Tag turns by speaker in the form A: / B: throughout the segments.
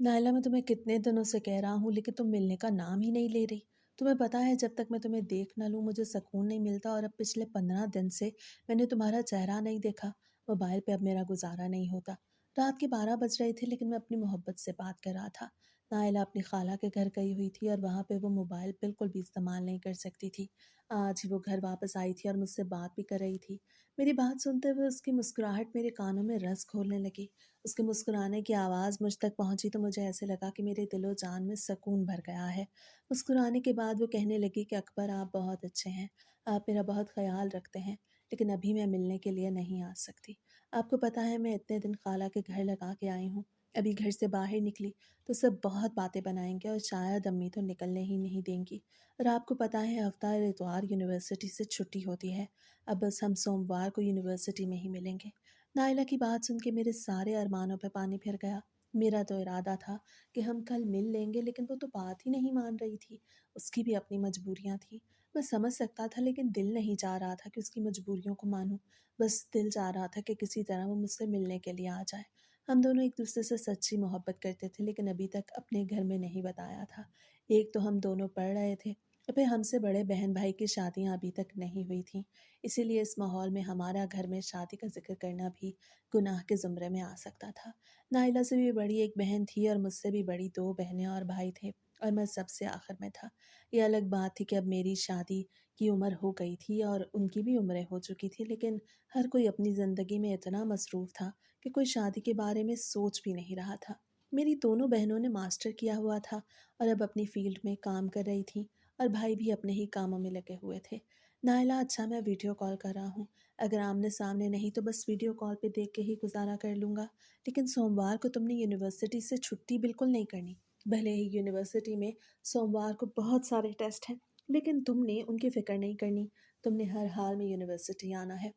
A: नायला, मैं तुम्हें कितने दिनों से कह रहा हूँ लेकिन तुम मिलने का नाम ही नहीं ले रही। तुम्हें पता है जब तक मैं तुम्हें देख ना लूँ मुझे सुकून नहीं मिलता, और अब पिछले 15 दिन से मैंने तुम्हारा चेहरा नहीं देखा। मोबाइल पे अब मेरा गुजारा नहीं होता। रात के 12 बज रहे थे लेकिन मैं अपनी मोहब्बत से बात कर रहा था। नायला अपनी खाला के घर गई हुई थी और वहाँ पे वो मोबाइल बिल्कुल भी इस्तेमाल नहीं कर सकती थी। आज ही वो घर वापस आई थी और मुझसे बात भी कर रही थी। मेरी बात सुनते हुए उसकी मुस्कुराहट मेरे कानों में रस घोलने लगी। उसके मुस्कुराने की आवाज़ मुझ तक पहुंची तो मुझे ऐसे लगा कि मेरे दिलो जान में सुकून भर गया है। मुस्कुराने के बाद वो कहने लगी कि अकबर, आप बहुत अच्छे हैं, आप मेरा बहुत ख्याल रखते हैं, लेकिन अभी मैं मिलने के लिए नहीं आ सकती। आपको पता है मैं इतने दिन खाला के घर लगा के आई हूँ। अभी घर से बाहर निकली तो सब बहुत बातें बनाएंगे और शायद अम्मी तो निकलने ही नहीं देंगी। और आपको पता है हफ्ता इतवार यूनिवर्सिटी से छुट्टी होती है। अब बस हम सोमवार को यूनिवर्सिटी में ही मिलेंगे। नायला की बात सुन के मेरे सारे अरमानों पे पानी फिर गया। मेरा तो इरादा था कि हम कल मिल लेंगे, लेकिन वो तो बात ही नहीं मान रही थी। उसकी भी अपनी मजबूरियां थी। मैं समझ सकता था लेकिन दिल नहीं चाह रहा था कि उसकी मजबूरियों को मानूं। बस दिल चाह रहा था कि किसी तरह वो मुझसे मिलने के लिए आ जाए। हम दोनों एक दूसरे से सच्ची मोहब्बत करते थे लेकिन अभी तक अपने घर में नहीं बताया था। एक तो हम दोनों पढ़ रहे थे, और फिर हमसे बड़े बहन भाई की शादियां अभी तक नहीं हुई थीं। इसीलिए इस माहौल में हमारा घर में शादी का जिक्र करना भी गुनाह के ज़ुमरे में आ सकता था। नाइला से भी बड़ी एक बहन थी और मुझसे भी बड़ी दो बहनें और भाई थे, और मैं सबसे आखिर में था। ये अलग बात थी कि अब मेरी शादी की उम्र हो गई थी और उनकी भी उम्रें हो चुकी थी, लेकिन हर कोई अपनी ज़िंदगी में इतना मसरूफ़ था कि कोई शादी के बारे में सोच भी नहीं रहा था। मेरी दोनों बहनों ने मास्टर किया हुआ था और अब अपनी फील्ड में काम कर रही थी, और भाई भी अपने ही कामों में लगे हुए थे। नायला, अच्छा मैं वीडियो कॉल कर रहा हूँ। अगर आमने सामने नहीं तो बस वीडियो कॉल पे देख के ही गुजारा कर लूँगा। लेकिन सोमवार को तुमने यूनिवर्सिटी से छुट्टी बिल्कुल नहीं करनी। भले ही यूनिवर्सिटी में सोमवार को बहुत सारे टेस्ट हैं, लेकिन तुमने उनकी फ़िक्र नहीं करनी। तुमने हर हाल में यूनिवर्सिटी आना है।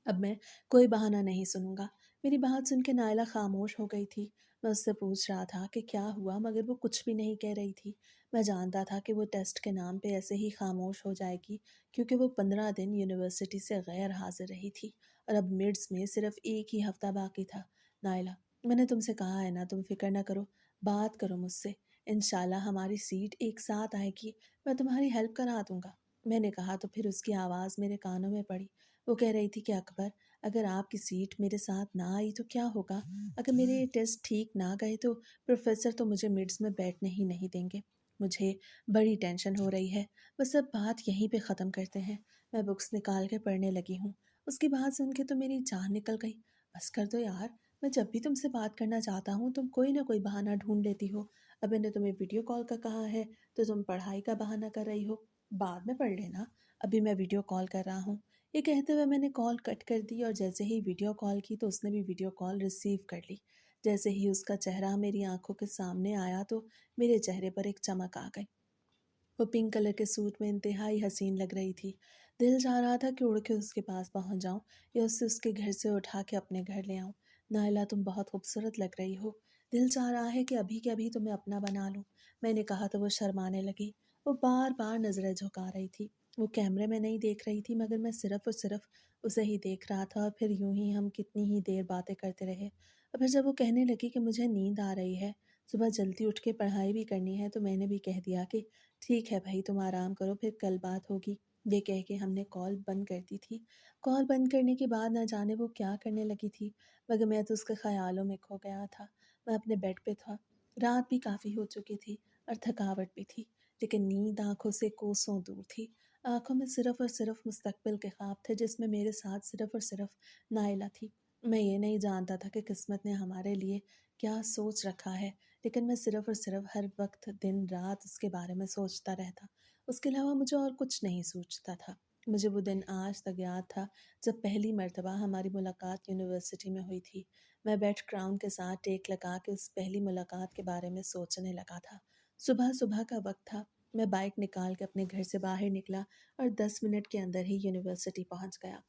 A: अब मैं कोई बहाना नहीं सुनूंगा। मेरी बात सुन के नायला खामोश हो गई थी। मैं उससे पूछ रहा था कि क्या हुआ, मगर वो कुछ भी नहीं कह रही थी। मैं जानता था कि वो टेस्ट के नाम पे ऐसे ही खामोश हो जाएगी, क्योंकि वो 15 दिन यूनिवर्सिटी से गैर हाजिर रही थी और अब मिड्स में सिर्फ एक ही हफ्ता बाकी था। नायला, मैंने तुमसे कहा है ना, तुम फिक्र ना करो, बात करो मुझसे। इंशाल्लाह हमारी सीट एक साथ आएगी, मैं तुम्हारी हेल्प करा दूंगा। मैंने कहा तो फिर उसकी आवाज़ मेरे कानों में पड़ी। वो कह रही थी कि अकबर, अगर आपकी सीट मेरे साथ ना आई तो क्या होगा? अगर मेरे टेस्ट ठीक ना गए तो प्रोफेसर तो मुझे मिड्स में बैठने ही नहीं देंगे। मुझे बड़ी टेंशन हो रही है। बस अब बात यहीं पे ख़त्म करते हैं। मैं बुक्स निकाल के पढ़ने लगी हूँ। उसकी बात सुन के तो मेरी जान निकल गई। बस कर दो यार। मैं जब भी तुमसे बात करना चाहता हूँ तुम कोई ना कोई बहाना ढूंढ लेती हो। अब मैंने तुम्हें वीडियो कॉल का कहा है तो तुम पढ़ाई का बहाना कर रही हो। बाद में पढ़ लेना, अभी मैं वीडियो कॉल कर रहा हूँ। ये कहते हुए मैंने कॉल कट कर दी और जैसे ही वीडियो कॉल की तो उसने भी वीडियो कॉल रिसीव कर ली। जैसे ही उसका चेहरा मेरी आंखों के सामने आया तो मेरे चेहरे पर एक चमक आ गई। वो पिंक कलर के सूट में इंतहाई हसीन लग रही थी। दिल चाह रहा था कि उड़ के उसके पास पहुंच जाऊं या उससे उसके घर से उठा के अपने घर ले आऊं। नायला, तुम बहुत खूबसूरत लग रही हो। दिल चाह रहा है कि अभी के अभी तुम्हें अपना बना लूं। मैंने कहा तो वो शर्माने लगी। वो बार बार नजरें झुका रही थी। वो कैमरे में नहीं देख रही थी, मगर मैं सिर्फ और सिर्फ उसे ही देख रहा था, और फिर यूं ही हम कितनी ही देर बातें करते रहे। और फिर जब वो कहने लगी कि मुझे नींद आ रही है, सुबह जल्दी उठ के पढ़ाई भी करनी है, तो मैंने भी कह दिया कि ठीक है भाई, तुम आराम करो, फिर कल बात होगी। ये कह के हमने कॉल बंद कर दी थी। कॉल बंद करने के बाद ना जाने वो क्या करने लगी थी, मगर मैं तो उसके ख्यालों में खो गया था। मैं अपने बेड पे था। रात भी काफ़ी हो चुकी थी और थकावट भी थी, लेकिन नींद आंखों से कोसों दूर थी। आंखों में सिर्फ और सिर्फ मुस्तकबिल के ख्वाब थे, जिसमें मेरे साथ सिर्फ और सिर्फ नाइला थी। मैं ये नहीं जानता था कि किस्मत ने हमारे लिए क्या सोच रखा है, लेकिन मैं सिर्फ और सिर्फ हर वक्त दिन रात उसके बारे में सोचता रहता। उसके अलावा मुझे और कुछ नहीं सोचता था। मुझे वो दिन आज तक याद था जब पहली मर्तबा हमारी मुलाकात यूनिवर्सिटी में हुई थी। मैं बेड क्राउन के साथ टेक लगा के उस पहली मुलाकात के बारे में सोचने लगा था। सुबह सुबह का वक्त था। मैं बाइक निकाल के अपने घर से बाहर निकला और 10 मिनट के अंदर ही यूनिवर्सिटी पहुंच गया।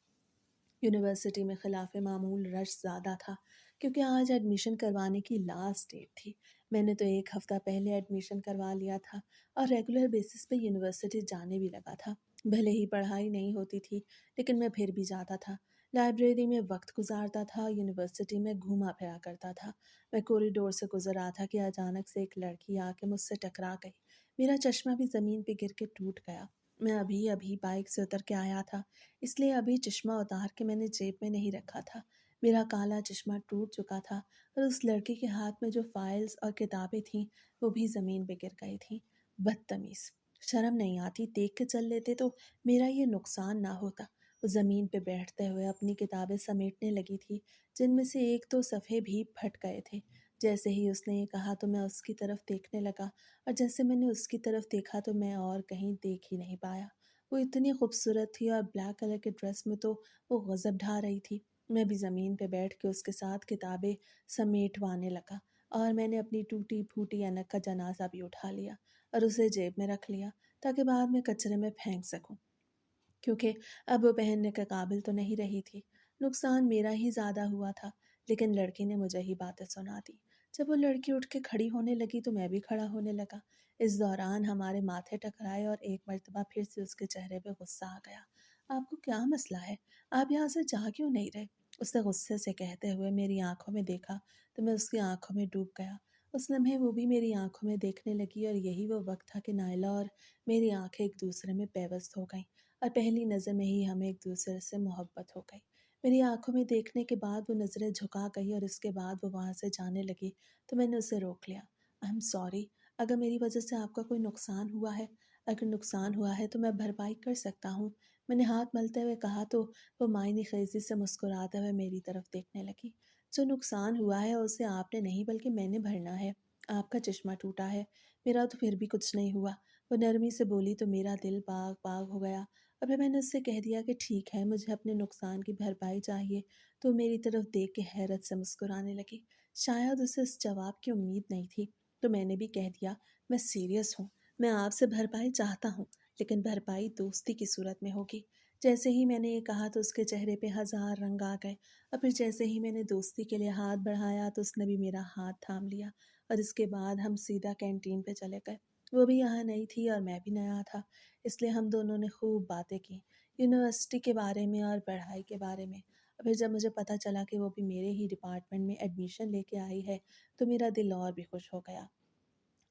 A: यूनिवर्सिटी में खिलाफ मामूल रश ज़्यादा था, क्योंकि आज एडमिशन करवाने की लास्ट डेट थी। मैंने तो एक हफ़्ता पहले एडमिशन करवा लिया था और रेगुलर बेसिस पे यूनिवर्सिटी जाने भी लगा था। भले ही पढ़ाई नहीं होती थी, लेकिन मैं फिर भी जाता था। लाइब्रेरी में वक्त गुजारता था, यूनिवर्सिटी में घूमा फिरा करता था। मैं कॉरिडोर से गुजर रहा था कि अचानक से एक लड़की आके मुझसे टकरा गई। मेरा चश्मा भी ज़मीन पे गिर के टूट गया। मैं अभी अभी बाइक से उतर के आया था, इसलिए अभी चश्मा उतार के मैंने जेब में नहीं रखा था। मेरा काला चश्मा टूट चुका था और उस लड़की के हाथ में जो फाइल्स और किताबें थीं वो भी ज़मीन पे गिर गई थीं। बदतमीज़! शर्म नहीं आती, देख के चल लेते तो मेरा ये नुकसान ना होता। वो ज़मीन पे बैठते हुए अपनी किताबें समेटने लगी थी, जिनमें से एक दो सफ़े भी फट गए थे। जैसे ही उसने ये कहा तो मैं उसकी तरफ देखने लगा, और जैसे मैंने उसकी तरफ देखा तो मैं और कहीं देख ही नहीं पाया। वो इतनी खूबसूरत थी और ब्लैक कलर के ड्रेस में तो वो गज़ब ढा रही थी। मैं भी ज़मीन पे बैठ के उसके साथ किताबें समेटवाने लगा, और मैंने अपनी टूटी फूटी ऐनक का जनाजा भी उठा लिया और उसे जेब में रख लिया, ताकि बाद में कचरे में फेंक सकूं, क्योंकि अब वो पहनने के काबिल तो नहीं रही थी। नुकसान मेरा ही ज़्यादा हुआ था, लेकिन लड़की ने मुझे ही बातें सुना दी। जब वो लड़की उठ के खड़ी होने लगी तो मैं भी खड़ा होने लगा। इस दौरान हमारे माथे टकराए और एक मर्तबा फिर से उसके चेहरे पे गुस्सा आ गया। आपको क्या मसला है? आप यहाँ से जा क्यों नहीं रहे? उसने गुस्से से कहते हुए मेरी आंखों में देखा तो मैं उसकी आंखों में डूब गया। उस लम्हे वो भी मेरी आंखों में देखने लगी, और यही वो वक्त था कि नायला और मेरी आंखें एक दूसरे में पेवस्त हो गईं, और पहली नज़र में ही हमें एक दूसरे से मोहब्बत हो गई। मेरी आंखों में देखने के बाद वो नज़रें झुका गई और इसके बाद वो वहाँ से जाने लगी, तो मैंने उसे रोक लिया। आई एम सॉरी, अगर मेरी वजह से आपका कोई नुकसान हुआ है, अगर नुकसान हुआ है तो मैं भरपाई कर सकता हूँ, मैंने हाथ मलते हुए कहा। तो वो मायने ख़ेज़ी से मुस्कुराते हुए मेरी तरफ देखने लगी। जो नुकसान हुआ है उसे आपने नहीं बल्कि मैंने भरना है। आपका चश्मा टूटा है, मेरा तो फिर भी कुछ नहीं हुआ। वो नरमी से बोली तो मेरा दिल बाग बाग हो गया। और फिर मैंने उससे कह दिया कि ठीक है, मुझे अपने नुकसान की भरपाई चाहिए। तो मेरी तरफ देख के हैरत से मुस्कुराने लगी। शायद उसे इस जवाब की उम्मीद नहीं थी, तो मैंने भी कह दिया, मैं सीरियस हूँ, मैं आपसे भरपाई चाहता हूँ, लेकिन भरपाई दोस्ती की सूरत में होगी। जैसे ही मैंने ये कहा तो उसके चेहरे पे हज़ार रंग आ गए, और फिर जैसे ही मैंने दोस्ती के लिए हाथ बढ़ाया तो उसने भी मेरा हाथ थाम लिया, और इसके बाद हम सीधा कैंटीन पे चले गए। वो भी यहाँ नई थी और मैं भी नया था, इसलिए हम दोनों ने खूब बातें की, यूनिवर्सिटी के बारे में और पढ़ाई के बारे में। और फिर जब मुझे पता चला कि वो भी मेरे ही डिपार्टमेंट में एडमिशन लेके आई है, तो मेरा दिल और भी खुश हो गया।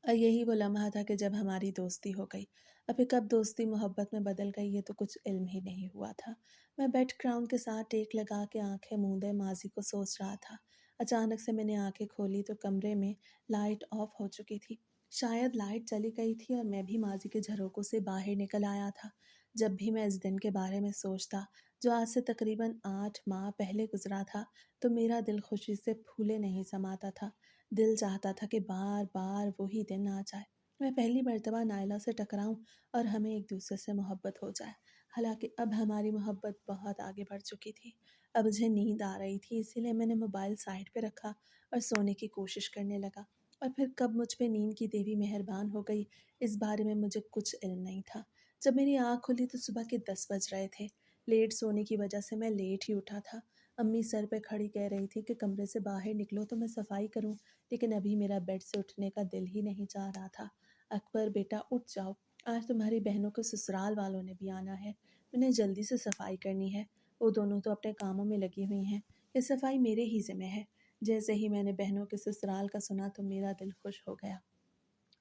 A: और यही वो लम्हा था कि जब हमारी दोस्ती हो गई। अभी कब दोस्ती मोहब्बत में बदल गई ये तो कुछ इल्म ही नहीं हुआ था। मैं बेड क्राउन के साथ टेक लगा के आंखें मूंदे माजी को सोच रहा था। अचानक से मैंने आंखें खोली तो कमरे में लाइट ऑफ हो चुकी थी। शायद लाइट चली गई थी और मैं भी माजी के झरोकों से बाहर निकल आया था। जब भी मैं इस दिन के बारे में सोचता, जो आज से तकरीबन 8 माह पहले गुजरा था, तो मेरा दिल खुशी से फूले नहीं समाता था। दिल चाहता था कि बार बार वही दिन आ जाए, मैं पहली मर्तबा नायला से टकराऊं और हमें एक दूसरे से मोहब्बत हो जाए। हालांकि अब हमारी मोहब्बत बहुत आगे बढ़ चुकी थी। अब मुझे नींद आ रही थी, इसीलिए मैंने मोबाइल साइड पे रखा और सोने की कोशिश करने लगा। और फिर कब मुझ पे नींद की देवी मेहरबान हो गई, इस बारे में मुझे कुछ इल्म नहीं था। जब मेरी आँख खुली तो सुबह के 10 बज रहे थे। लेट सोने की वजह से मैं लेट ही उठा था। अम्मी सर पे खड़ी कह रही थी कि कमरे से बाहर निकलो तो मैं सफाई करूं, लेकिन अभी मेरा बेड से उठने का दिल ही नहीं चाह रहा था। अकबर बेटा उठ जाओ, आज तुम्हारी बहनों के ससुराल वालों ने भी आना है, उन्हें जल्दी से सफाई करनी है। वो दोनों तो अपने कामों में लगी हुई हैं, ये सफाई मेरे ही ज़िम्मे है। जैसे ही मैंने बहनों के ससुराल का सुना तो मेरा दिल खुश हो गया।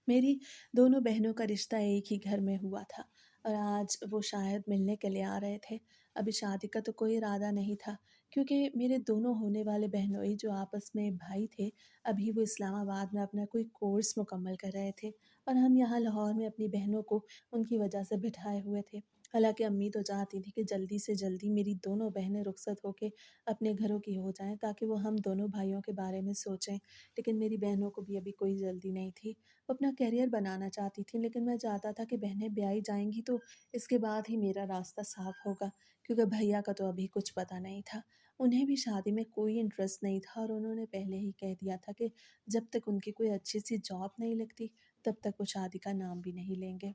A: मेरी दोनों बहनों का रिश्ता एक ही घर में हुआ था, और आज वो शायद मिलने के लिए आ रहे थे। अभी शादी का तो कोई इरादा नहीं था, क्योंकि मेरे दोनों होने वाले बहनोई जो आपस में भाई थे, अभी वो इस्लामाबाद में अपना कोई कोर्स मुकम्मल कर रहे थे, और हम यहाँ लाहौर में अपनी बहनों को उनकी वजह से बिठाए हुए थे। हालांकि अम्मी तो चाहती थी कि जल्दी से जल्दी मेरी दोनों बहनें रुखसत होकर अपने घरों की हो जाएं, ताकि वो हम दोनों भाइयों के बारे में सोचें। लेकिन मेरी बहनों को भी अभी कोई जल्दी नहीं थी, वो अपना करियर बनाना चाहती थी, लेकिन मैं चाहता था कि बहनें ब्याही जाएंगी तो इसके बाद ही मेरा रास्ता साफ होगा, क्योंकि भैया का तो अभी कुछ पता नहीं था। उन्हें भी शादी में कोई इंटरेस्ट नहीं था, और उन्होंने पहले ही कह दिया था कि जब तक उनकी कोई अच्छी सी जॉब नहीं लगती तब तक वो शादी का नाम भी नहीं लेंगे।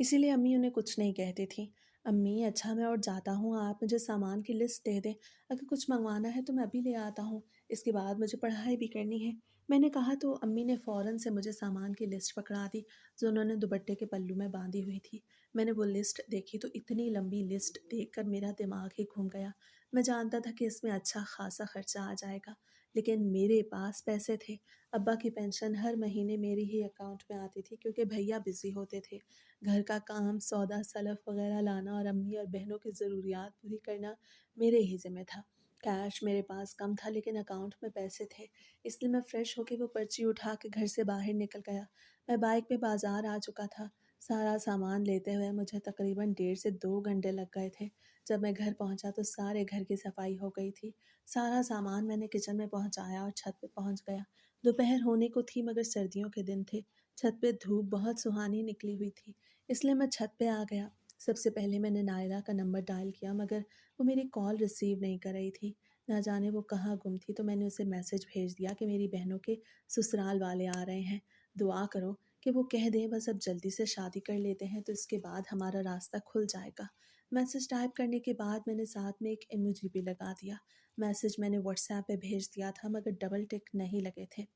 A: इसीलिए अम्मी उन्हें कुछ नहीं कहती थी। अम्मी अच्छा मैं और जाता हूँ, आप मुझे सामान की लिस्ट दे दें, अगर कुछ मंगवाना है तो मैं अभी ले आता हूँ, इसके बाद मुझे पढ़ाई भी करनी है। मैंने कहा तो अम्मी ने फ़ौरन से मुझे सामान की लिस्ट पकड़ा दी, जो उन्होंने दुपट्टे के पल्लू में बाँधी हुई थी। मैंने वो लिस्ट देखी तो इतनी लंबी लिस्ट देखकर मेरा दिमाग ही घूम गया। मैं जानता था कि इसमें अच्छा ख़ासा खर्चा आ जाएगा, लेकिन मेरे पास पैसे थे। अब्बा की पेंशन हर महीने मेरे ही अकाउंट में आती थी क्योंकि भैया बिज़ी होते थे। घर का काम, सौदा, सलफ़ वग़ैरह लाना और अम्मी और बहनों की ज़रूरियात पूरी करना मेरे ही ज़िम्मे था। कैश मेरे पास कम था लेकिन अकाउंट में पैसे थे। इसलिए मैं फ्रेश होके वो पर्ची उठा के घर से बाहर निकल गया। मैं बाइक पे बाज़ार आ चुका था। सारा सामान लेते हुए मुझे तकरीबन 1.5 से 2 घंटे लग गए थे। जब मैं घर पहुंचा तो सारे घर की सफाई हो गई थी। सारा सामान मैंने किचन में पहुंचाया और छत पे पहुंच गया। दोपहर होने को थी मगर सर्दियों के दिन थे। छत पे धूप बहुत सुहानी निकली हुई थी, इसलिए मैं छत पे आ गया। सबसे पहले मैंने नायरा का नंबर डायल किया मगर वो मेरी कॉल रिसीव नहीं कर रही थी। ना जाने वो कहाँ गुम थी, तो मैंने उसे मैसेज भेज दिया कि मेरी बहनों के ससुराल वाले आ रहे हैं। दुआ करो कि वो कह दें बस अब जल्दी से शादी कर लेते हैं तो इसके बाद हमारा रास्ता खुल जाएगा। मैसेज टाइप करने के बाद मैंने साथ में एक इमोजी भी लगा दिया। मैसेज मैंने व्हाट्सएप पे भेज दिया था मगर डबल टिक नहीं लगे थे।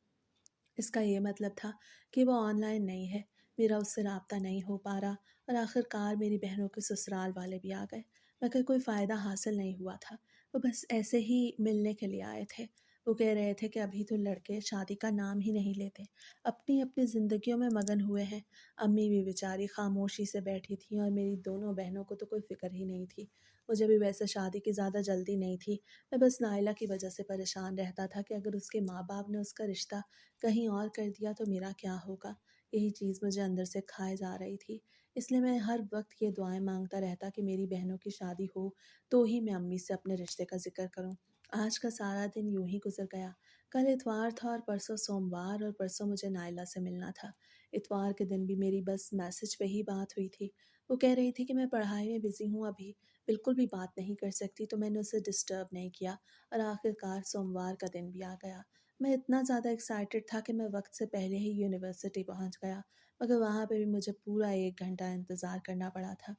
A: इसका ये मतलब था कि वो ऑनलाइन नहीं है, मेरा उससे राब्ता नहीं हो पा रहा। और आखिरकार मेरी बहनों के ससुराल वाले भी आ गए, मगर कोई फ़ायदा हासिल नहीं हुआ था। वो बस ऐसे ही मिलने के लिए आए थे। वो कह रहे थे कि अभी तो लड़के शादी का नाम ही नहीं लेते, अपनी अपनी ज़िंदगियों में मगन हुए हैं। अम्मी भी बेचारी खामोशी से बैठी थी और मेरी दोनों बहनों को तो कोई फ़िक्र ही नहीं थी। मुझे भी वैसे शादी की ज़्यादा जल्दी नहीं थी। मैं बस नाइला की वजह से परेशान रहता था कि अगर उसके माँ बाप ने उसका रिश्ता कहीं और कर दिया तो मेरा क्या होगा। यही चीज़ मुझे अंदर से खाए जा रही थी। इसलिए मैं हर वक्त ये दुआएं मांगता रहता कि मेरी बहनों की शादी हो तो ही मैं अम्मी से अपने रिश्ते का जिक्र करूं। आज का सारा दिन यूं ही गुजर गया। कल इतवार था और परसों सोमवार, और परसों मुझे नायला से मिलना था। इतवार के दिन भी मेरी बस मैसेज पे ही बात हुई थी। वो कह रही थी कि मैं पढ़ाई में बिज़ी हूँ, अभी बिल्कुल भी बात नहीं कर सकती, तो मैंने उसे डिस्टर्ब नहीं किया। और आखिरकार सोमवार का दिन भी आ गया। मैं इतना ज़्यादा एक्साइटेड था कि मैं वक्त से पहले ही यूनिवर्सिटी पहुंच गया, मगर वहाँ पे भी मुझे पूरा 1 घंटा इंतज़ार करना पड़ा था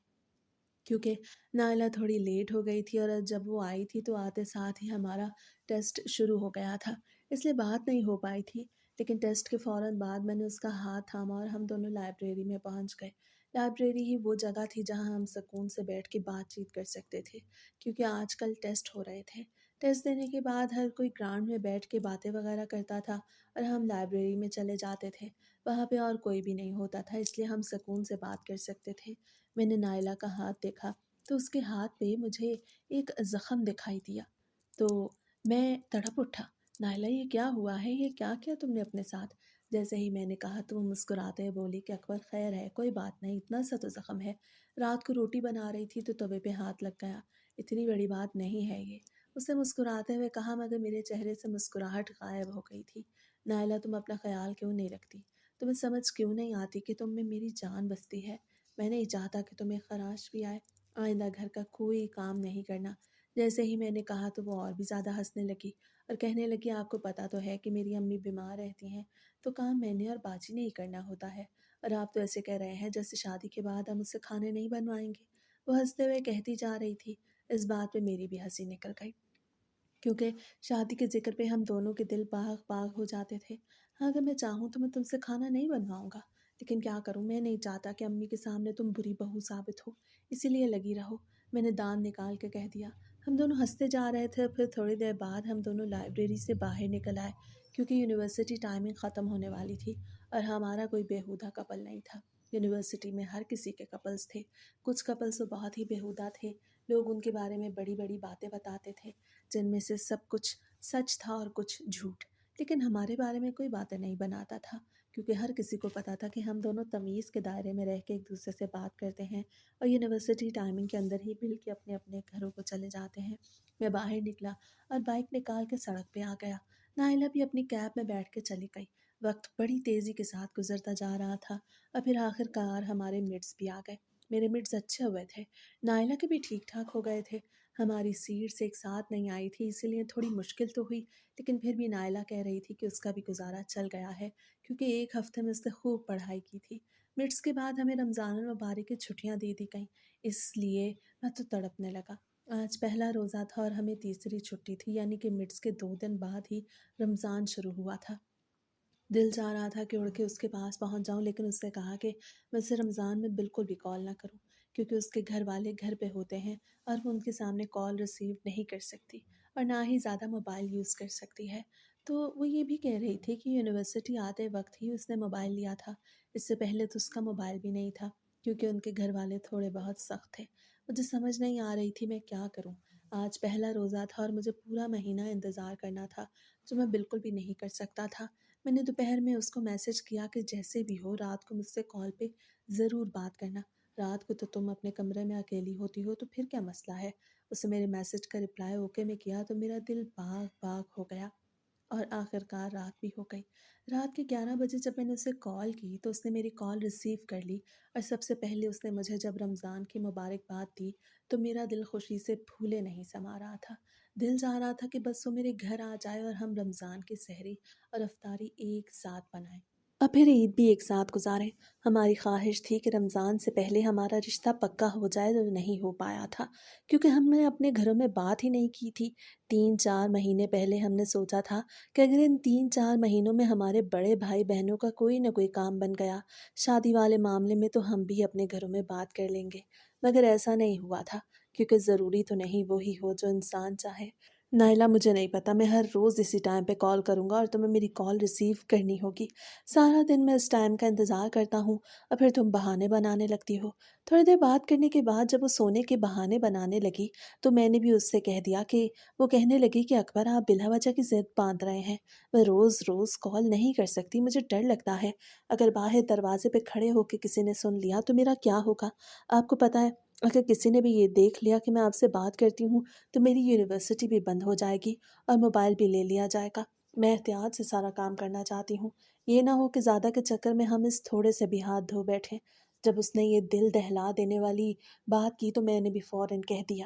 A: क्योंकि नायला थोड़ी लेट हो गई थी और जब वो आई थी तो आते साथ ही हमारा टेस्ट शुरू हो गया था, इसलिए बात नहीं हो पाई थी। लेकिन टेस्ट के फ़ौरन बाद मैंने उसका हाथ थामा और हम दोनों लाइब्रेरी में पहुंच गए। लाइब्रेरी ही वो जगह थी जहां हम सुकून से बैठ के बातचीत कर सकते थे, क्योंकि आजकल टेस्ट हो रहे थे। टेस्ट देने के बाद हर कोई ग्राउंड में बैठ के बातें वगैरह करता था और हम लाइब्रेरी में चले जाते थे। वहाँ पे और कोई भी नहीं होता था, इसलिए हम सुकून से बात कर सकते थे। मैंने नायला का हाथ देखा तो उसके हाथ पे मुझे एक ज़ख़्म दिखाई दिया। तो मैं तड़प उठा, नायला ये क्या हुआ है? ये क्या किया तुमने अपने साथ? जैसे ही मैंने कहा तो वो मुस्कुराते हुए बोली कि अकबर खैर है, कोई बात नहीं, इतना सा तो ज़ख़्म है। रात को रोटी बना रही थी तो तवे पे हाथ लग गया, इतनी बड़ी बात नहीं है ये। उसने मुस्कुराते हुए कहा, मगर मेरे चेहरे से मुस्कुराहट गायब हो गई थी। नायला तुम अपना ख्याल क्यों नहीं रखती? तुम्हें समझ क्यों नहीं आती कि तुम में मेरी जान बसती है? मैं नहीं चाहता कि तुम्हें खराश भी आए। आइंदा घर का कोई काम नहीं करना। जैसे ही मैंने कहा तो वो और भी ज़्यादा हंसने लगी और कहने लगी, आपको पता तो है कि मेरी अम्मी बीमार रहती हैं, तो काम मैंने और बाजी ने ही करना होता है। और आप तो ऐसे कह रहे हैं जैसे शादी के बाद हम उससे खाने नहीं बनवाएंगे। वो हंसते हुए कहती जा रही थी। इस बात पे मेरी भी हंसी निकल गई, क्योंकि शादी के ज़िक्र पे हम दोनों के दिल बाग-बाग हो जाते थे। हाँ, अगर मैं चाहूँ तो मैं तुमसे खाना नहीं बनवाऊँगा, लेकिन क्या करूँ, मैं नहीं चाहता कि अम्मी के सामने तुम बुरी बहू साबित हो, इसीलिए लगी रहो। मैंने दाँत निकाल के कह दिया। हम दोनों हँसते जा रहे थे, फिर थोड़ी देर बाद हम दोनों लाइब्रेरी से बाहर निकल आए, क्योंकि यूनिवर्सिटी टाइमिंग ख़त्म होने वाली थी और हमारा कोई बेहुदा कपल नहीं था। यूनिवर्सिटी में हर किसी के कपल्स थे। कुछ कपल्स तो बहुत ही बेहुदा थे। लोग उनके बारे में बड़ी-बड़ी बातें बताते थे, जिनमें से सब कुछ सच था और कुछ झूठ। लेकिन हमारे बारे में कोई बातें नहीं बनाता था, क्योंकि हर किसी को पता था कि हम दोनों तमीज़ के दायरे में रह के एक दूसरे से बात करते हैं और यूनिवर्सिटी टाइमिंग के अंदर ही मिल के अपने अपने घरों को चले जाते हैं। मैं बाहर निकला और बाइक निकाल के सड़क पे आ गया। नाइला भी अपनी कैब में बैठ के चली गई। वक्त बड़ी तेज़ी के साथ गुजरता जा रहा था और फिर आखिरकार हमारे मिड्स भी आ गए। मेरे मिड्स अच्छे हुए थे, नाइला के भी ठीक ठाक हो गए थे। हमारी सीट्स एक साथ नहीं आई थी, इसीलिए थोड़ी मुश्किल तो हुई, लेकिन फिर भी नायला कह रही थी कि उसका भी गुजारा चल गया है, क्योंकि एक हफ्ते में उसने खूब पढ़ाई की थी। मिड्स के बाद हमें रमज़ान मुबारक की छुट्टियां दे दी गईं, इसलिए मैं तो तड़पने लगा। आज पहला रोज़ा था और हमें तीसरी छुट्टी थी, यानी कि मिड्स के 2 दिन बाद ही रमज़ान शुरू हुआ था। دل چاہ رہا تھا کہ اڑ کے اس کے پاس پہنچ جاؤں، لیکن اس نے کہا کہ میں اسے رمضان میں بالکل بھی کال نہ کروں، کیونکہ اس کے گھر والے گھر پہ ہوتے ہیں اور وہ ان کے سامنے کال ریسیو نہیں کر سکتی اور نہ ہی زیادہ موبائل یوز کر سکتی ہے۔ تو وہ یہ بھی کہہ رہی تھی کہ یونیورسٹی آتے وقت ہی اس نے موبائل لیا تھا، اس سے پہلے تو اس کا موبائل بھی نہیں تھا، کیونکہ ان کے گھر والے تھوڑے بہت سخت تھے۔ مجھے سمجھ نہیں آ رہی تھی میں کیا کروں۔ آج پہلا روزہ تھا اور مجھے پورا مہینہ انتظار کرنا تھا، جو میں بالکل بھی نہیں کر سکتا تھا۔ میں نے دوپہر میں اس کو میسج کیا کہ جیسے بھی ہو رات کو مجھ سے کال پہ ضرور بات کرنا، رات کو تو تم اپنے کمرے میں اکیلی ہوتی ہو تو پھر کیا مسئلہ ہے۔ اسے میرے میسج کا رپلائی اوکے میں کیا تو میرا دل باغ باغ ہو گیا اور آخر کار رات بھی ہو گئی۔ رات کے 11 بجے جب میں نے اسے کال کی تو اس نے میری کال ریسیو کر لی، اور سب سے پہلے اس نے مجھے جب رمضان کی مبارکباد دی تو میرا دل خوشی سے پھولے نہیں سما رہا تھا۔ دل چاہ رہا تھا کہ بس وہ میرے گھر آ جائے اور ہم رمضان کی سحری اور افطاری ایک ساتھ بنائیں اور پھر عید بھی ایک ساتھ گزاریں۔ ہماری خواہش تھی کہ رمضان سے پہلے ہمارا رشتہ پکا ہو جائے، جو نہیں ہو پایا تھا کیونکہ ہم نے اپنے گھروں میں بات ہی نہیں کی تھی۔ 3-4 مہینے پہلے ہم نے سوچا تھا کہ اگر ان 3-4 مہینوں میں ہمارے بڑے بھائی بہنوں کا کوئی نہ کوئی کام بن گیا شادی والے معاملے میں، تو ہم بھی اپنے گھروں میں بات کر لیں گے، مگر ایسا نہیں ہوا تھا، کیونکہ ضروری تو نہیں وہی ہو جو انسان چاہے۔ نائلہ، مجھے نہیں پتا، میں ہر روز اسی ٹائم پہ کال کروں گا اور تمہیں میری کال ریسیو کرنی ہوگی۔ سارا دن میں اس ٹائم کا انتظار کرتا ہوں اور پھر تم بہانے بنانے لگتی ہو۔ تھوڑی دیر بات کرنے کے بعد جب وہ سونے کے بہانے بنانے لگی تو میں نے بھی اس سے کہہ دیا کہ وہ کہنے لگی کہ اکبر آپ بلا وجہ کی ضد باندھ رہے ہیں، میں روز روز کال نہیں کر سکتی، مجھے ڈر لگتا ہے اگر باہر دروازے پہ کھڑے ہو کے کسی نے سن لیا تو میرا کیا ہوگا۔ آپ کو پتا ہے اگر کسی نے بھی یہ دیکھ لیا کہ میں آپ سے بات کرتی ہوں تو میری یونیورسٹی بھی بند ہو جائے گی اور موبائل بھی لے لیا جائے گا۔ میں احتیاط سے سارا کام کرنا چاہتی ہوں، یہ نہ ہو کہ زیادہ کے چکر میں ہم اس تھوڑے سے بھی ہاتھ دھو بیٹھیں۔ جب اس نے یہ دل دہلا دینے والی بات کی تو میں نے بھی فوراً کہہ دیا،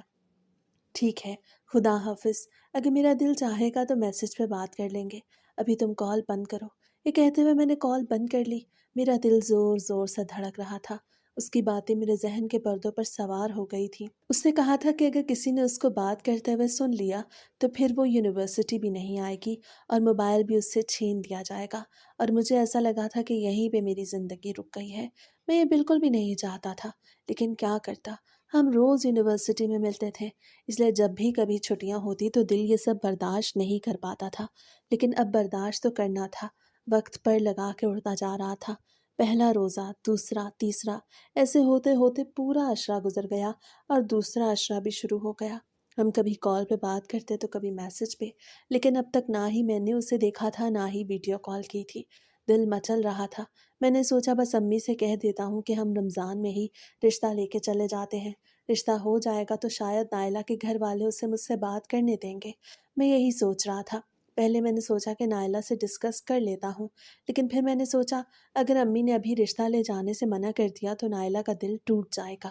A: ٹھیک ہے، خدا حافظ، اگر میرا دل چاہے گا تو میسج پہ بات کر لیں گے، ابھی تم کال بند کرو۔ یہ کہتے ہوئے میں نے کال بند کر لی۔ میرا دل زور زور سے دھڑک رہا تھا، اس کی باتیں میرے ذہن کے پردوں پر سوار ہو گئی تھیں۔ اس نے کہا تھا کہ اگر کسی نے اس کو بات کرتے ہوئے سن لیا تو پھر وہ یونیورسٹی بھی نہیں آئے گی اور موبائل بھی اس سے چھین دیا جائے گا، اور مجھے ایسا لگا تھا کہ یہیں پہ میری زندگی رک گئی ہے۔ میں یہ بالکل بھی نہیں چاہتا تھا، لیکن کیا کرتا، ہم روز یونیورسٹی میں ملتے تھے، اس لیے جب بھی کبھی چھٹیاں ہوتی تو دل یہ سب برداشت نہیں کر پاتا تھا، لیکن اب برداشت تو کرنا تھا۔ وقت پر لگا کے اڑتا جا رہا تھا، پہلا روزہ، دوسرا، تیسرا، ایسے ہوتے ہوتے پورا عشرہ گزر گیا اور دوسرا عشرہ بھی شروع ہو گیا۔ ہم کبھی کال پہ بات کرتے تو کبھی میسج پہ، لیکن اب تک نہ ہی میں نے اسے دیکھا تھا نہ ہی ویڈیو کال کی تھی۔ دل مچل رہا تھا۔ میں نے سوچا بس امی سے کہہ دیتا ہوں کہ ہم رمضان میں ہی رشتہ لے کے چلے جاتے ہیں، رشتہ ہو جائے گا تو شاید نائلہ کے گھر والے اسے مجھ سے بات کرنے دیں گے۔ میں یہی سوچ رہا تھا۔ پہلے میں نے سوچا کہ نائلہ سے ڈسکس کر لیتا ہوں، لیکن پھر میں نے سوچا اگر امی نے ابھی رشتہ لے جانے سے منع کر دیا تو نائلہ کا دل ٹوٹ جائے گا۔